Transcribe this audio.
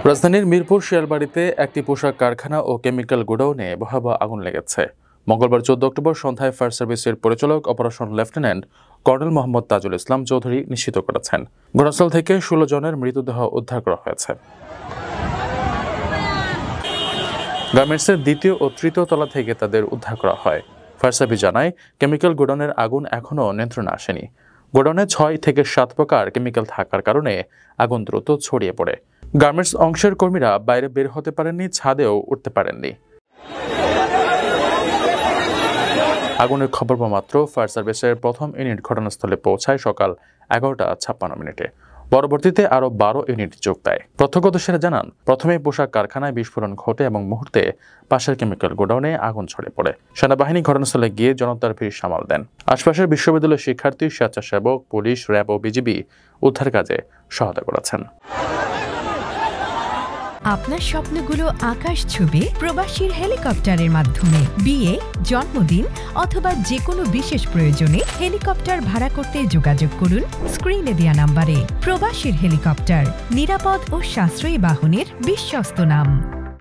রাজধানীর মিরপুর শিয়ালবাড়িতে একটি পোশাক কারখানা ও কেমিক্যাল গোডাউনে ভয়াবহ আগুন লেগেছে। মঙ্গলবার 14 অক্টোবর সন্ধ্যায় ফায়ার সার্ভিসের পরিচালক operation lieutenant colonel Mohammad Tajul Islam Chowdhury নিশ্চিত করেছেন, ঘটনাস্থল থেকে 16 জনের মৃতদেহ উদ্ধার করা হয়েছে। গার্মেন্টসের দ্বিতীয় ও তৃতীয় তলা থেকে তাদের উদ্ধার করা হয়। ফায়ার সার্ভিস জানায়, কেমিক্যাল গোডাউনের আগুন এখনও নিয়ন্ত্রণে আসেনি। গোডাউনে 6 থেকে 7 প্রকার কেমিক্যাল থাকার কারণে আগুন দ্রুত ছড়িয়ে পড়ে। গার্মেন্টস অংশের কর্মীরা বাইরে বের হতে পারেননি, ছাদেও উঠতে পারেননি। আগুনের খবর পাওয়া মাত্র ফায়ার সার্ভিসের প্রথম ইউনিট ঘটনাস্থলে পৌঁছায় সকাল 11:56। পরবর্তীতে আরও 12 ইউনিট যোগ দেয়। প্রত্যক্ষদর্শীরা জানান, প্রথমে পোশাক কারখানায় বিস্ফোরণ ঘটে এবং মুহূর্তে পাশের কেমিক্যাল গোডাউনে আগুন ছড়িয়ে পড়ে। সেনাবাহিনী ঘটনাস্থলে গিয়ে জনতার ভিড় সামাল দেন। আশপাশের বিশ্ববিদ্যালয়ের শিক্ষার্থী, স্বেচ্ছাসেবক, পুলিশ, র্যাব ও বিজিবি উদ্ধার কাজে সহায়তা করেছেন। আপনার স্বপ্নগুলো আকাশ ছুবে প্রবাসীর হেলিকপ্টারের মাধ্যমে। বিয়ে, জন্মদিন অথবা যে কোনো বিশেষ প্রয়োজনে হেলিকপ্টার ভাড়া করতে যোগাযোগ করুন স্ক্রিনে দেয়া নাম্বারে। প্রবাসীর হেলিকপ্টার, নিরাপদ ও সাশ্রয়ী বাহনের বিশ্বস্ত নাম।